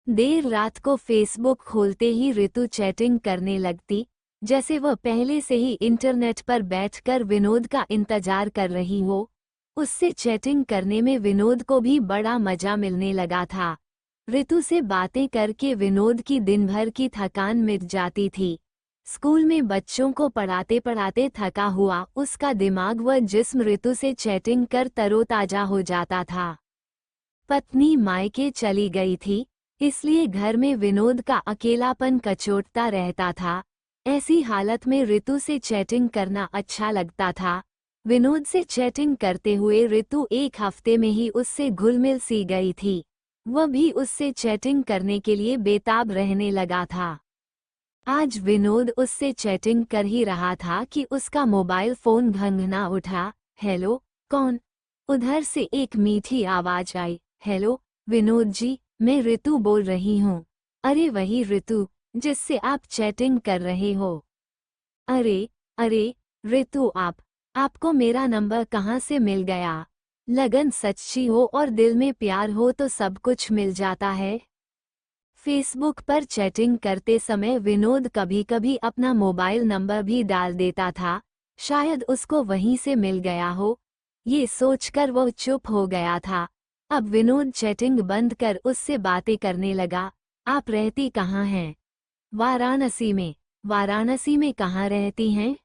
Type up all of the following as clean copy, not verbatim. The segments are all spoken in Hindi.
देर रात को फेसबुक खोलते ही ऋतु चैटिंग करने लगती, जैसे वह पहले से ही इंटरनेट पर बैठकर विनोद का इंतजार कर रही हो। उससे चैटिंग करने में विनोद को भी बड़ा मजा मिलने लगा था। ऋतु से बातें करके विनोद की दिन भर की थकान मिट जाती थी। स्कूल में बच्चों को पढ़ाते पढ़ाते थका हुआ उसका दिमाग व जिस्म ऋतु से चैटिंग कर तरोताजा हो जाता था। पत्नी मायके चली गई थी, इसलिए घर में विनोद का अकेलापन कचोटता रहता था। ऐसी हालत में ऋतु से चैटिंग करना अच्छा लगता था। विनोद से चैटिंग करते हुए ऋतु एक हफ्ते में ही उससे घुल-मिल सी गई थी। वह भी उससे चैटिंग करने के लिए बेताब रहने लगा था। आज विनोद उससे चैटिंग कर ही रहा था कि उसका मोबाइल फोन घंघना उठा। हेलो, कौन? उधर से एक मीठी आवाज आई। हेलो विनोद जी, मैं ऋतु बोल रही हूँ। अरे वही ऋतु जिससे आप चैटिंग कर रहे हो। अरे अरे ऋतु, आपको मेरा नंबर कहाँ से मिल गया? लगन सच्ची हो और दिल में प्यार हो तो सब कुछ मिल जाता है। फेसबुक पर चैटिंग करते समय विनोद कभी-कभी अपना मोबाइल नंबर भी डाल देता था, शायद उसको वहीं से मिल गया हो। ये सोचकर वो चुप हो गया था। अब विनोद चैटिंग बंद कर उससे बातें करने लगा। आप रहती कहाँ हैं? वाराणसी में। वाराणसी में कहाँ रहती हैं?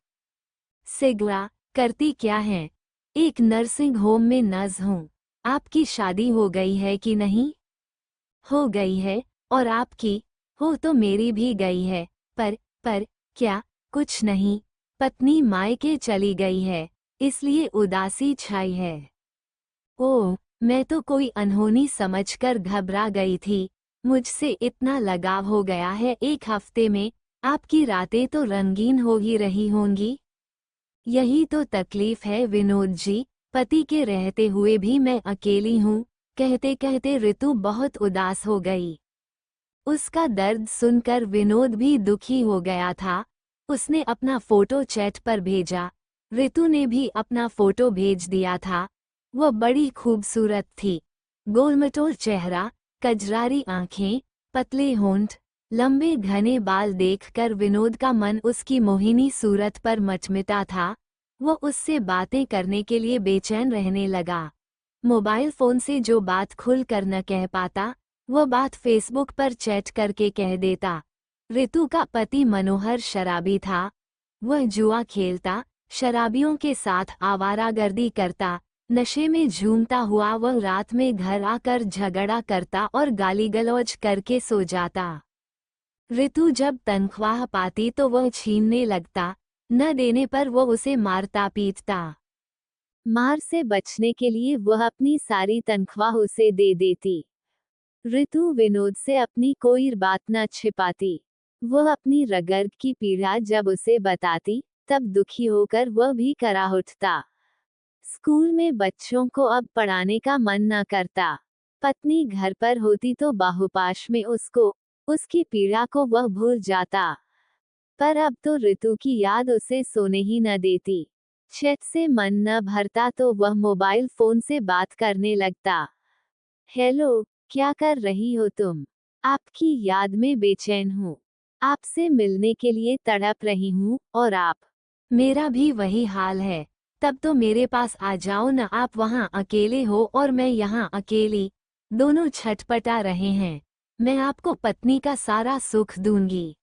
सिगरा। करती क्या हैं? एक नर्सिंग होम में नर्स हूँ। आपकी शादी हो गई है कि नहीं? हो गई है। और आपकी? हो तो मेरी भी गई है। पर क्या? कुछ नहीं। पत्नी मायके चली गई है, इसलिए उदासी छाई है। ओह, मैं तो कोई अनहोनी समझकर घबरा गई थी। मुझसे इतना लगाव हो गया है एक हफ्ते में। आपकी रातें तो रंगीन हो ही रही होंगी। यही तो तकलीफ है विनोद जी, पति के रहते हुए भी मैं अकेली हूँ। कहते कहते ऋतु बहुत उदास हो गई। उसका दर्द सुनकर विनोद भी दुखी हो गया था। उसने अपना फोटो चैट पर भेजा। ऋतु ने भी अपना फोटो भेज दिया था। वह बड़ी खूबसूरत थी। गोलमटोल चेहरा, कजरारी आंखें, पतले होंठ, लंबे घने बाल देखकर विनोद का मन उसकी मोहिनी सूरत पर मचमिटा था। वह उससे बातें करने के लिए बेचैन रहने लगा। मोबाइल फोन से जो बात खुल कर न कह पाता, वह बात फेसबुक पर चैट करके कह देता। ऋतु का पति मनोहर शराबी था। वह जुआ खेलता, शराबियों के साथ आवारागर्दी करता, नशे में झूमता हुआ वह रात में घर आकर झगड़ा करता और गाली गलौज करके सो जाता। ऋतु जब तनख्वाह पाती तो वह छीनने लगता, न देने पर वह उसे मारता पीटता। मार से बचने के लिए वह अपनी सारी तनख्वाह उसे दे देती। ऋतु विनोद से अपनी कोई बात न छिपाती। वह अपनी रगड़ की पीड़ा जब उसे बताती, तब दुखी होकर वह भी करा उठता। स्कूल में बच्चों को अब पढ़ाने का मन न करता। पत्नी घर पर होती तो बाहुपाश में उसको, उसकी पीड़ा को वह भूल जाता। पर अब तो ऋतु की याद उसे सोने ही न देती। चैट से मन न भरता तो वह मोबाइल फोन से बात करने लगता। हेलो, क्या कर रही हो तुम? आपकी याद में बेचैन हूँ। आपसे मिलने के लिए तड़प रही हूँ। और आप? मेरा भी वही हाल है। तब तो मेरे पास आ जाओ न। आप वहाँ अकेले हो और मैं यहाँ अकेली। दोनों छटपटा रहे हैं। मैं आपको पत्नी का सारा सुख दूंगी।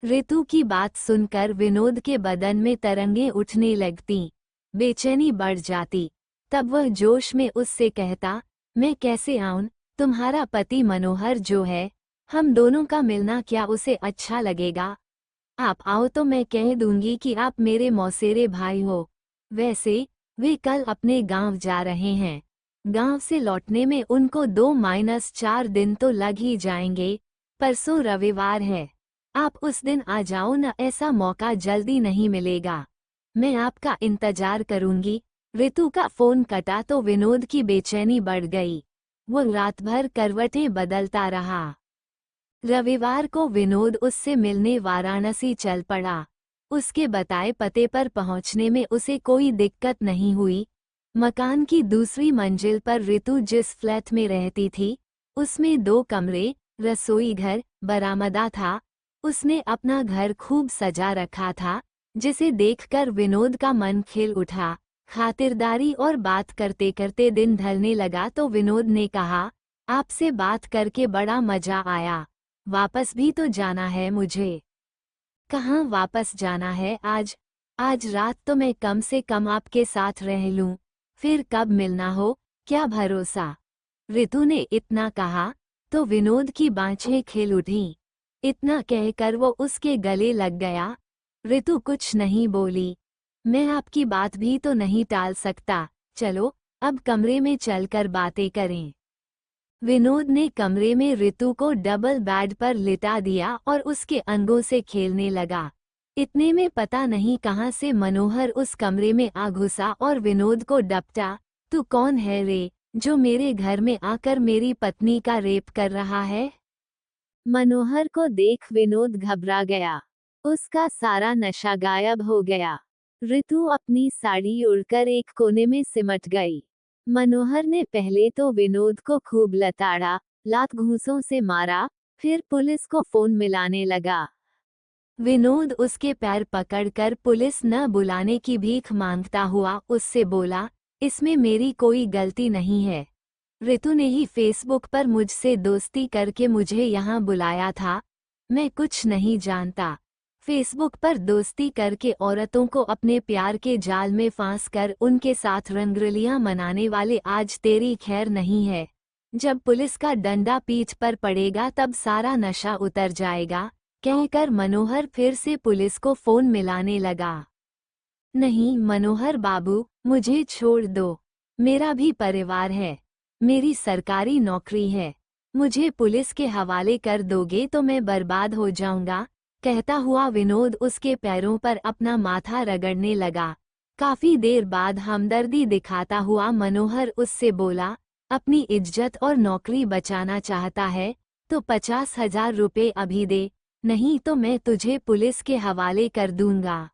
ऋतु की बात सुनकर विनोद के बदन में तरंगें उठने लगतीं, बेचैनी बढ़ जाती। तब वह जोश में उससे कहता, मैं कैसे आऊं? तुम्हारा पति मनोहर जो है, हम दोनों का मिलना क्या उसे अच्छा लगेगा? आप आओ तो मैं कह दूंगी कि आप मेरे मौसेरे भाई हो। वैसे वे कल अपने गांव जा रहे हैं। गांव से लौटने में उनको 2-4 दिन तो लग ही जाएंगे। परसों रविवार है। आप उस दिन आ जाओ न, ऐसा मौका जल्दी नहीं मिलेगा। मैं आपका इंतजार करूंगी। ऋतु का फोन कटा तो विनोद की बेचैनी बढ़ गई। वो रात भर करवटें बदलता रहा। रविवार को विनोद उससे मिलने वाराणसी चल पड़ा। उसके बताए पते पर पहुंचने में उसे कोई दिक्कत नहीं हुई। मकान की दूसरी मंजिल पर ऋतु जिस फ्लैट में रहती थी, उसमें 2 कमरे, रसोई घर, बरामदा था। उसने अपना घर खूब सजा रखा था, जिसे देखकर विनोद का मन खिल उठा। खातिरदारी और बात करते करते दिन ढलने लगा तो विनोद ने कहा, आपसे बात करके बड़ा मजा आया। वापस भी तो जाना है मुझे। कहाँ वापस जाना है आज? आज रात तो मैं कम से कम आपके साथ रह लूं, फिर कब मिलना हो क्या भरोसा। ऋतु ने इतना कहा तो विनोद की बाँछें खिल उठीं। इतना कहकर वो उसके गले लग गया। ऋतु कुछ नहीं बोली। मैं आपकी बात भी तो नहीं टाल सकता, चलो अब कमरे में चलकर बातें करें। विनोद ने कमरे में ऋतु को डबल बेड पर लिटा दिया और उसके अंगों से खेलने लगा। इतने में पता नहीं कहां से मनोहर उस कमरे में आ घुसा और विनोद को डपटा, तू कौन है रे, जो मेरे घर में आकर मेरी पत्नी का रेप कर रहा है? मनोहर को देख विनोद घबरा गया। उसका सारा नशा गायब हो गया। ऋतु अपनी साड़ी उड़कर एक कोने में सिमट गई। मनोहर ने पहले तो विनोद को खूब लताड़ा, लात घूंसों से मारा, फिर पुलिस को फोन मिलाने लगा। विनोद उसके पैर पकड़कर पुलिस न बुलाने की भीख मांगता हुआ उससे बोला, इसमें मेरी कोई गलती नहीं है। ऋतु ने ही फेसबुक पर मुझसे दोस्ती करके मुझे यहाँ बुलाया था। मैं कुछ नहीं जानता। फेसबुक पर दोस्ती करके औरतों को अपने प्यार के जाल में फांस कर उनके साथ रंगरलियां मनाने वाले आज तेरी खैर नहीं है। जब पुलिस का डंडा पीठ पर पड़ेगा तब सारा नशा उतर जाएगा, कहकर मनोहर फिर से पुलिस को फोन मिलाने लगा। नहीं मनोहर बाबू, मुझे छोड़ दो। मेरा भी परिवार है, मेरी सरकारी नौकरी है। मुझे पुलिस के हवाले कर दोगे तो मैं बर्बाद हो जाऊंगा, कहता हुआ विनोद उसके पैरों पर अपना माथा रगड़ने लगा। काफी देर बाद हमदर्दी दिखाता हुआ मनोहर उससे बोला, अपनी इज्जत और नौकरी बचाना चाहता है तो 50,000 रुपये अभी दे, नहीं तो मैं तुझे पुलिस के हवाले कर दूंगा।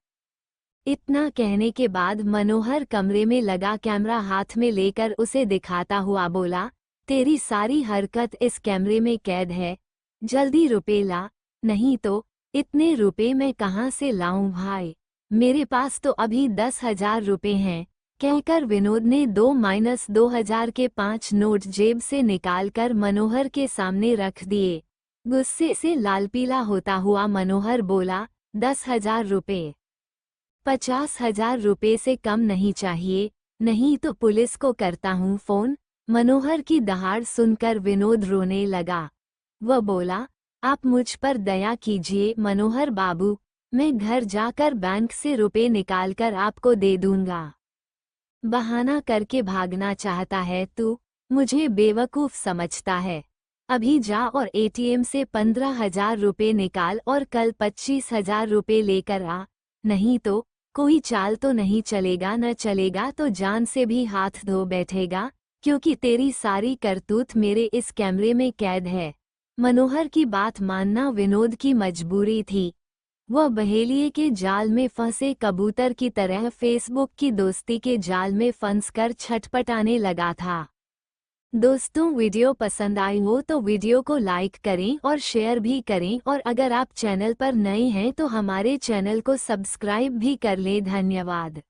इतना कहने के बाद मनोहर कमरे में लगा कैमरा हाथ में लेकर उसे दिखाता हुआ बोला, तेरी सारी हरकत इस कैमरे में कैद है। जल्दी रुपए ला, नहीं तो इतने रुपए मैं कहाँ से लाऊं भाई, मेरे पास तो अभी 10,000 रुपए हैं, कहकर विनोद ने 2-2,000 के 5 नोट जेब से निकालकर मनोहर के सामने रख दिए। गुस्से से लाल पीला होता हुआ मनोहर बोला, 10,000 रुपए? 50,000 रुपए से कम नहीं चाहिए, नहीं तो पुलिस को करता हूँ फोन। मनोहर की दहाड़ सुनकर विनोद रोने लगा। वह बोला, आप मुझ पर दया कीजिए मनोहर बाबू, मैं घर जाकर बैंक से रुपए निकालकर आपको दे दूंगा। बहाना करके भागना चाहता है तू, मुझे बेवकूफ समझता है। अभी जा और एटीएम से 15,000 रुपए निकाल और कल 25,000 रुपए लेकर आ, नहीं तो कोई चाल तो नहीं चलेगा, न चलेगा तो जान से भी हाथ धो बैठेगा, क्योंकि तेरी सारी करतूत मेरे इस कैमरे में कैद है। मनोहर की बात मानना विनोद की मजबूरी थी। वह बहेलिए के जाल में फंसे कबूतर की तरह फेसबुक की दोस्ती के जाल में फंसकर छटपटाने लगा था। दोस्तों, वीडियो पसंद आई हो तो वीडियो को लाइक करें और शेयर भी करें, और अगर आप चैनल पर नए हैं तो हमारे चैनल को सब्सक्राइब भी कर लें। धन्यवाद।